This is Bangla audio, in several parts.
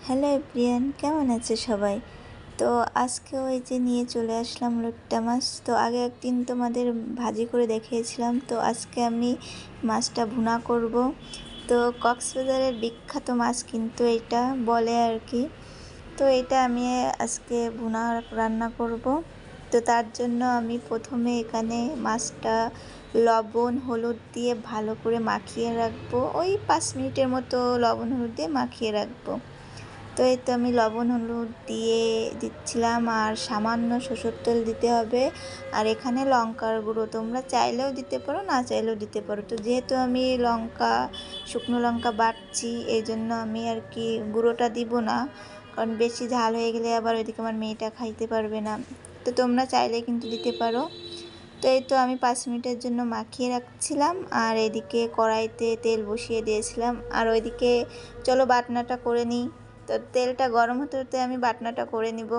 হ্যালো এভরিয়ান, কেমন আছে সবাই? তো আজকে ওই যে নিয়ে চলে আসলাম লইট্টা মাছ। তো আগে একদিন তোমাদের ভাজি করে দেখিয়েছিলাম, তো আজকে আমি মাছটা ভুনা করব। তো কক্সবাজারের বিখ্যাত মাছ কিন্তু এটা বলে আর কি। তো এটা আমি আজকে ভুনা রান্না করব। তো তার জন্য আমি প্রথমে এখানে মাছটা লবণ হলুদ দিয়ে ভালো করে মাখিয়ে রাখবো, ওই 5 মিনিটের মতো লবণ হলুদ দিয়ে মাখিয়ে রাখবো। তো এই তো আমি লবণ হলুদ দিয়ে দিচ্ছিলাম, আর সামান্য সরষের তেল দিতে হবে। আর এখানে লঙ্কার গুঁড়ো তোমরা চাইলেও দিতে পারো, না চাইলেও দিতে পারো। তো যেহেতু আমি শুকনো লঙ্কা বাটছি, এই জন্য আমি আর কি গুঁড়োটা দিব না, কারণ বেশি ঝাল হয়ে গেলে আবার ওইদিকে আমার মেয়েটা খাইতে পারবে না। তো তোমরা চাইলে কিন্তু দিতে পারো। তো এই তো আমি 5 মিনিটের জন্য মাখিয়ে রাখছিলাম, আর এদিকে কড়াইতে তেল বসিয়ে দিয়েছিলাম, আর ওইদিকে চলো বাটনাটা করে নিই। তো তেলটা গরম হতে হতে আমি বাটনাটা করে নিব।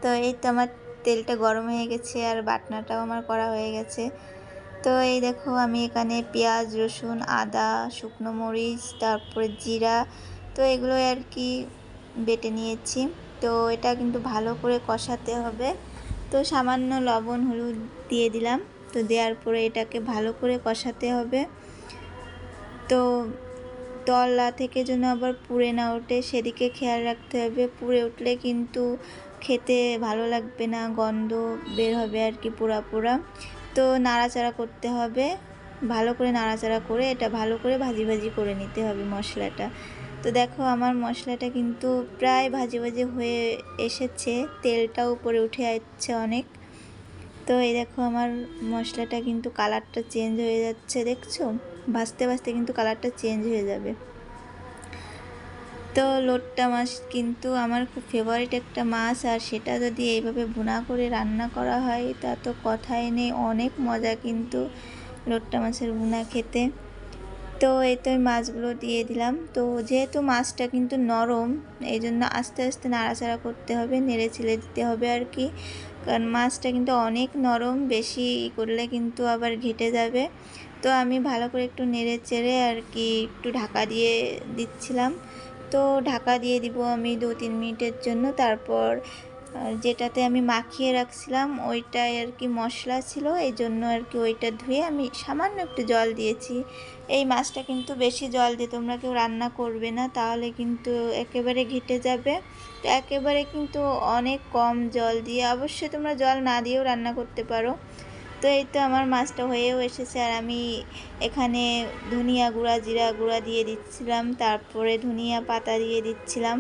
তো এই তো আমার তেলটা গরম হয়ে গেছে, আর বাটনাটাও আমার করা হয়ে গেছে। তো এই দেখো আমি এখানে পেঁয়াজ রসুন আদা শুকনো মরিচ তারপরে জিরা, তো এগুলো আর কি বেটে নিয়েছি। তো এটা কিন্তু ভালো করে কষাতে হবে। তো সামান্য লবণ হলুদ দিয়ে দিলাম। তো দেওয়ার পরে এটাকে ভালো করে কষাতে হবে। তো তলা থেকে যেন আবার পুড়ে না ওঠে সেদিকে খেয়াল রাখতে হবে। পুড়ে উঠলে কিন্তু খেতে ভালো লাগবে না, গন্ধ বের হবে আর কি, পোড়া পোড়া। তো নাড়াচাড়া করতে হবে, ভালো করে নাড়াচাড়া করে এটা ভালো করে ভাজি ভাজি করে নিতে হবে মশলাটা। তো দেখো আমার মশলাটা কিন্তু প্রায় ভাজি ভাজি হয়ে এসেছে, তেলটাও উপরে উঠে আসছে অনেক। তো এই দেখো আমার মশলাটা কিন্তু কালারটা চেঞ্জ হয়ে যাচ্ছে, দেখছো? ভাজতে ভাজতে কিন্তু কালারটা চেঞ্জ হয়ে যাবে। তো লইট্টা মাছ কিন্তু আমার খুব ফেভারিট একটা মাছ, আর সেটা যদি এইভাবে ভুনা করে রান্না করা হয় তা তো কথাই নেই, অনেক মজা কিন্তু লইট্টা মাছের ভুনা খেতে। তো এই তো মাছগুলো দিয়ে দিলাম। তো যেহেতু মাছটা কিন্তু নরম, এই জন্য আস্তে আস্তে নাড়াচাড়া করতে হবে, নেড়ে ছেড়ে দিতে হবে আর কি, কারণ মাছটা কিন্তু অনেক নরম, বেশি করলে কিন্তু আবার ঘেটে যাবে। তো আমি ভালো করে একটু নেড়ে চেড়ে আর কি একটু ঢাকা দিয়ে দিচ্ছিলাম। তো ঢাকা দিয়ে দিব আমি 2-3 মিনিটের জন্য। তারপর যেটাতে আমি মাখিয়ে রাখছিলাম ওইটাই আর কি মশলা ছিল, এই জন্য আর কি ওইটা ধুয়ে আমি সামান্য একটু জল দিয়েছি। এই মাছটা কিন্তু বেশি জল দিয়ে তোমরা কেউ রান্না করবে না, তাহলে কিন্তু একেবারে ঘেটে যাবে। তো একেবারে কিন্তু অনেক কম জল দিয়ে, অবশ্যই তোমরা জল না দিয়েও রান্না করতে পারো। তো এই তো আমার মাছটা হয়েও এসেছে, আর আমি এখানে ধনিয়া গুঁড়া জিরা গুঁড়া দিয়ে দিচ্ছিলাম, তারপরে ধনিয়া পাতা দিয়ে দিচ্ছিলাম।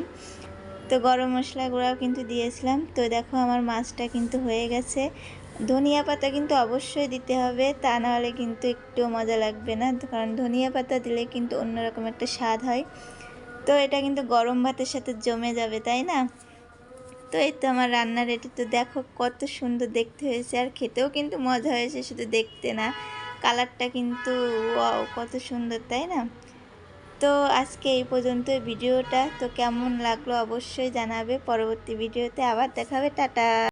তো গরম মশলা গুঁড়াও কিন্তু দিয়েছিলাম। তো দেখো আমার মাছটা কিন্তু হয়ে গেছে। ধনিয়া পাতা কিন্তু অবশ্যই দিতে হবে, তা নাহলে কিন্তু একটু মজা লাগবে না, কারণ ধনিয়া পাতা দিলে কিন্তু অন্যরকম একটা স্বাদ হয়। তো এটা কিন্তু গরম ভাতের সাথে জমে যাবে, তাই না? তো এই তো আমার রান্না রেডি। তো দেখো কত সুন্দর দেখতে হয়েছে, আর খেতেও কিন্তু মজা হয়েছে, শুধু দেখতে না, কালারটা কিন্তু ওয়াও কত সুন্দর, তাই না? তো আজকে এই পর্যন্ত ভিডিওটা। তো কেমন লাগলো অবশ্যই জানাবে। পরবর্তী ভিডিওতে আবার দেখা হবে। টাটা।